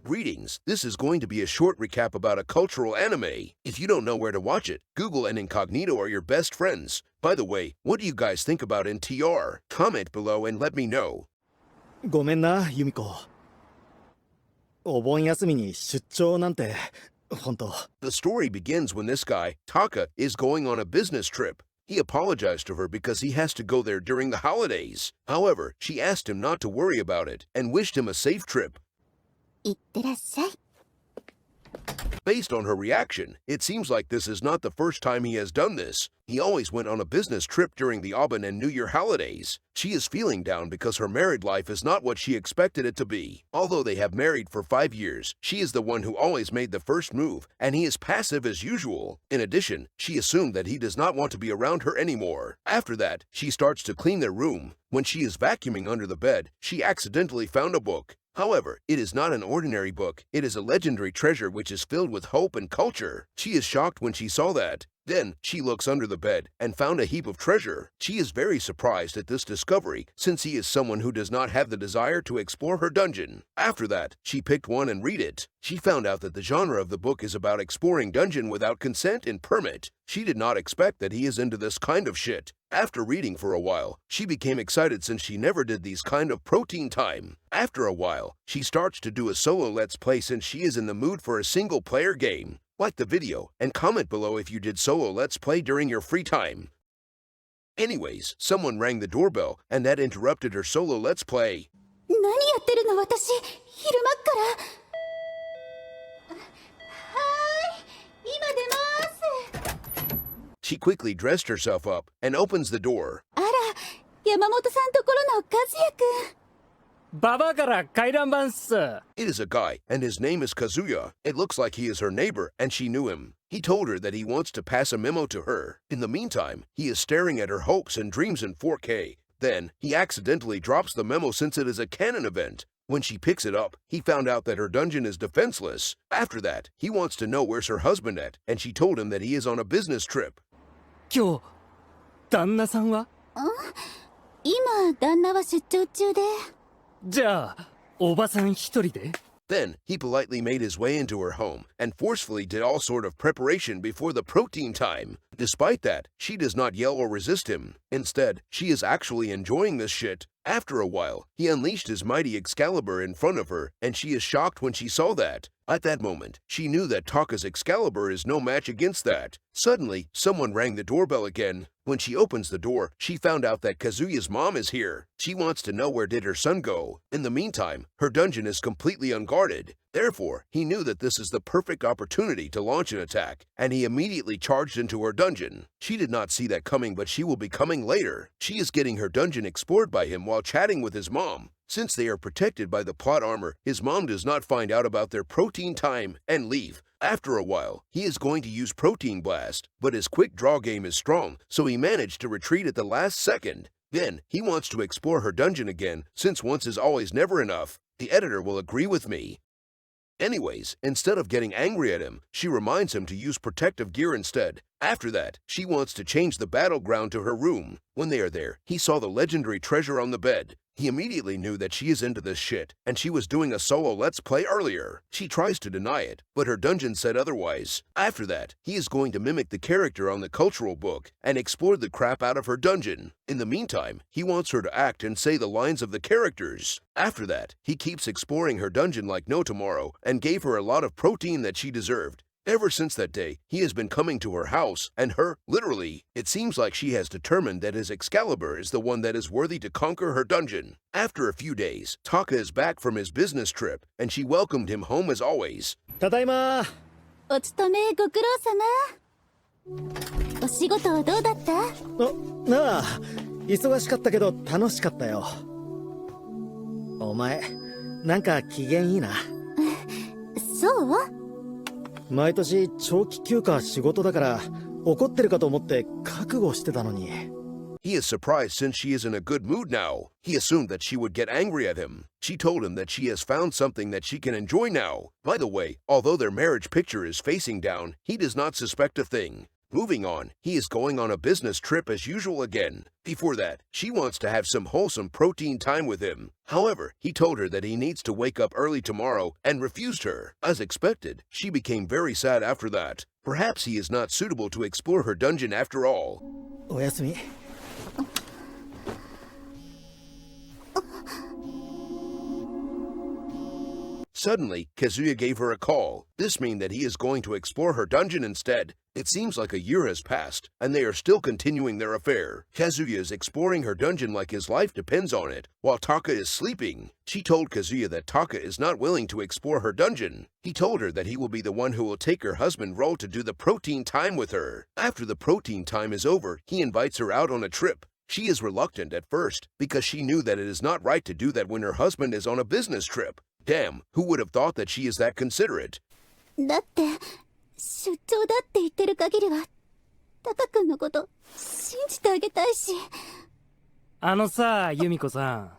Greetings, this is going to be a short recap about a cultural anime. If you don't know where to watch it, Google and Incognito are your best friends. By the way, what do you guys think about NTR? Comment below and let me know. ごめんな、ユミコ。お盆休みに出張なんて、本当。The story begins when this guy, Taka, is going on a business trip. He apologized to her because he has to go there during the holidays. However, she asked him not to worry about it and wished him a safe trip. いってらっしゃい。 Based on her reaction, it seems like this is not the first time he has done this. He always went on a business trip during the Aubin and New Year holidays. She is feeling down because her married life is not what she expected it to be. Although they have married for 5 years, she is the one who always made the first move, and he is passive as usual. In addition, she assumed that he does not want to be around her anymore. After that, she starts to clean their room. When she is vacuuming under the bed, she accidentally found a book. However, it is not an ordinary book. It is a legendary treasure which is filled with hope and culture. She is shocked when she saw that. Then, she looks under the bed and found a heap of treasure. She is very surprised at this discovery since he is someone who does not have the desire to explore her dungeon. After that, she picked one and read it. She found out that the genre of the book is about exploring dungeon without consent and permit. She did not expect that he is into this kind of shit. After reading for a while, she became excited since she never did these kind of protein time. After a while, she starts to do a solo let's play since she is in the mood for a single player game. Like the video and comment below if you did solo let's play during your free time. Anyways, someone rang the doorbell and that interrupted her solo let's play. 何やってるの私、昼間っから。はーい、今出ます。 She quickly dressed herself up and opens the door. あら、山本さんところの和也くん。 ババアから回覧板っす。 It is a guy, and his name is Kazuya. It looks like he is her neighbor, and she knew him. He told her that he wants to pass a memo to her. In the meantime, he is staring at her hopes and dreams in 4K. Then, he accidentally drops the memo since it is a canon event. When she picks it up, he found out that her dungeon is defenseless. After that, he wants to know where's her husband at, and she told him that he is on a business trip. 今日、旦那さんは？今、旦那は出張中で。じゃあ、おばさん一人で？ Then, he politely made his way into her home and forcefully did all sort of preparation before the protein time. Despite that, she does not yell or resist him. Instead, she is actually enjoying this shit. After a while, he unleashed his mighty Excalibur in front of her, and she is shocked when she saw that. At that moment, she knew that Taka's Excalibur is no match against that. Suddenly, someone rang the doorbell again. When she opens the door, she found out that Kazuya's mom is here. She wants to know where did her son go. In the meantime, her dungeon is completely unguarded. Therefore, he knew that this is the perfect opportunity to launch an attack, and he immediately charged into her dungeon. She did not see that coming, but she will be coming later. She is getting her dungeon explored by him while chatting with his mom. Since they are protected by the plot armor, his mom does not find out about their protein time and leave. After a while, he is going to use Protein Blast, but his quick draw game is strong, so he managed to retreat at the last second. Then, he wants to explore her dungeon again, since once is always never enough. The editor will agree with me. Anyways, instead of getting angry at him, she reminds him to use protective gear instead. After that, she wants to change the battleground to her room. When they are there, he saw the legendary treasure on the bed. He immediately knew that she is into this shit, and she was doing a solo let's play earlier. She tries to deny it, but her dungeon said otherwise. After that, he is going to mimic the character on the cultural book and explore the crap out of her dungeon. In the meantime, he wants her to act and say the lines of the characters. After that, he keeps exploring her dungeon like no tomorrow and gave her a lot of protein that she deserved. Ever since that day, he has been coming to her house, and her, literally. It seems like she has determined that his Excalibur is the one that is worthy to conquer her dungeon. After a few days, Taka is back from his business trip, and she welcomed him home as always. ただいま。お勤めご苦労様。お仕事どうだった？なあ、忙しかったけど楽しかったよ。お前、なんか機嫌いいな。そう？毎年長期休暇仕事だから怒ってるかと思って覚悟してたのに。He is surprised since she is in a good mood now. He assumed that she would get angry at him. She told him that she has found something that she can enjoy now. By the way, although their marriage picture is facing down, he does not suspect a thing. Moving on, he is going on a business trip as usual again. Before that, she wants to have some wholesome protein time with him. However, he told her that he needs to wake up early tomorrow and refused her. As expected, she became very sad after that. Perhaps he is not suitable to explore her dungeon after all. おやすみ。Suddenly, Kazuya gave her a call. This means that he is going to explore her dungeon instead. It seems like a year has passed, and they are still continuing their affair. Kazuya is exploring her dungeon like his life depends on it, while Taka is sleeping. She told Kazuya that Taka is not willing to explore her dungeon. He told her that he will be the one who will take her husband role to do the protein time with her. After the protein time is over, he invites her out on a trip. She is reluctant at first, because she knew that it is not right to do that when her husband is on a business trip. Damn, who would have thought that she is that considerate? だって出張だって言ってる限りはタカ君のこと信じてあげたいし。あのさ、ユミコさん、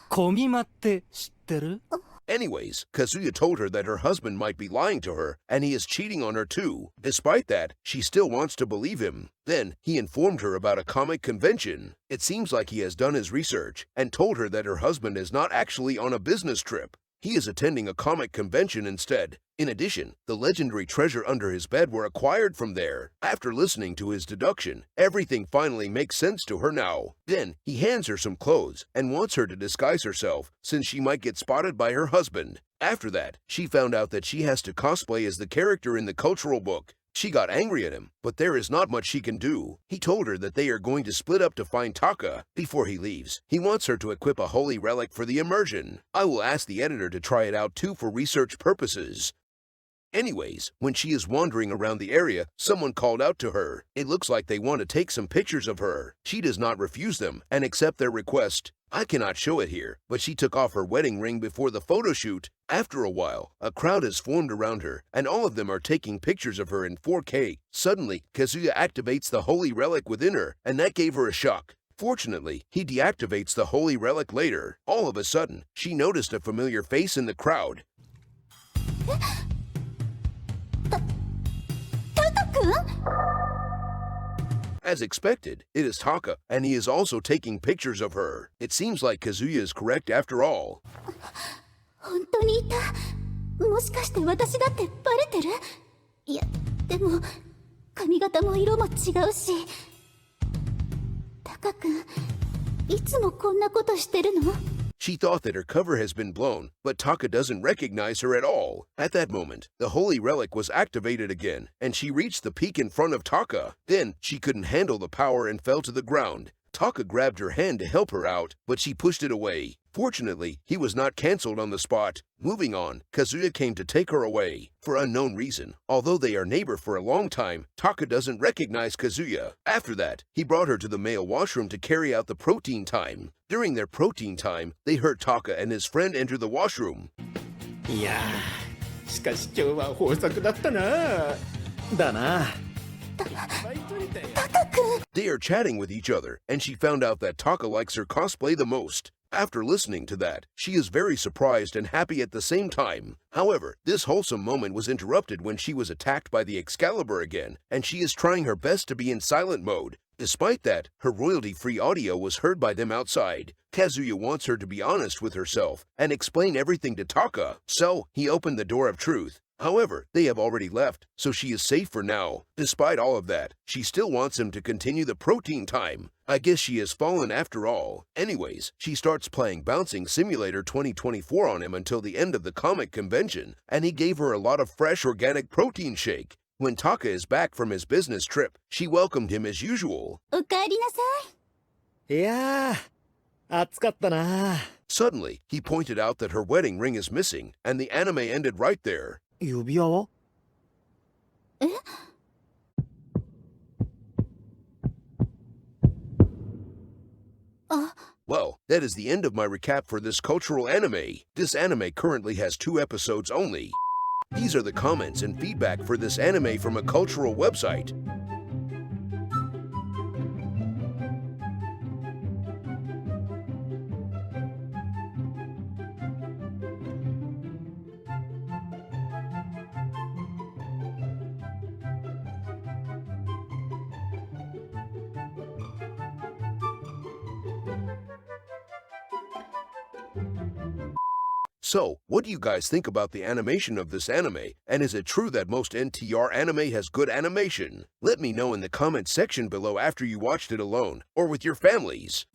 コミマって知ってる？ Anyways, Kazuya told her that her husband might be lying to her, and he is cheating on her too. Despite that, she still wants to believe him. Then, he informed her about a comic convention. It seems like he has done his research, and told her that her husband is not actually on a business trip. He is attending a comic convention instead. In addition, the legendary treasure under his bed were acquired from there. After listening to his deduction, everything finally makes sense to her now. Then, he hands her some clothes and wants her to disguise herself since she might get spotted by her husband. After that, she found out that she has to cosplay as the character in the cultural book. She got angry at him, but there is not much she can do. He told her that they are going to split up to find Taka. Before he leaves, he wants her to equip a holy relic for the immersion. I will ask the editor to try it out too for research purposes. Anyways, when she is wandering around the area, someone called out to her. It looks like they want to take some pictures of her. She does not refuse them and accept their request. I cannot show it here, but she took off her wedding ring before the photo shoot. After a while, a crowd has formed around her, and all of them are taking pictures of her in 4K. Suddenly, Kazuya activates the holy relic within her, and that gave her a shock. Fortunately, he deactivates the holy relic later. All of a sudden, she noticed a familiar face in the crowd. タカ君？ As expected, it is Taka, and he is also taking pictures of her. It seems like Kazuya is correct after all. 本当にいた。もしかして私だってバレてる？いや、でも髪型も色も違うし。タカ君、いつもこんなことしてるの？ She thought that her cover has been blown, but Taka doesn't recognize her at all. At that moment, the holy relic was activated again, and she reached the peak in front of Taka. Then, she couldn't handle the power and fell to the ground. Taka grabbed her hand to help her out, but she pushed it away. Fortunately, he was not cancelled on the spot. Moving on, Kazuya came to take her away. For unknown reason, although they are neighbor for a long time, Taka doesn't recognize Kazuya. After that, he brought her to the male washroom to carry out the protein time. During their protein time, they heard Taka and his friend enter the washroom. いやー、しかし今日は豊作だったな。だな。タカ君。 They are chatting with each other, and she found out that Taka likes her cosplay the most. After listening to that, she is very surprised and happy at the same time. However, this wholesome moment was interrupted when she was attacked by the Excalibur again, and she is trying her best to be in silent mode. Despite that, her royalty-free audio was heard by them outside. Kazuya wants her to be honest with herself and explain everything to Taka, so he opened the door of truth. However, they have already left, so she is safe for now. Despite all of that, she still wants him to continue the protein time. I guess she has fallen after all. Anyways, she starts playing Bouncing Simulator 2024 on him until the end of the comic convention, and he gave her a lot of fresh organic protein shake. When Taka is back from his business trip, she welcomed him as usual. おかえりなさい。いやー、暑かったな。Suddenly, he pointed out that her wedding ring is missing, and the anime ended right there. 指輪は？え？ Well, that is the end of my recap for this cultural anime. This anime currently has 2 episodes only. These are the comments and feedback for this anime from a cultural website. So, what do you guys think about the animation of this anime? And is it true that most NTR anime has good animation? Let me know in the comment section below after you watched it alone or with your families.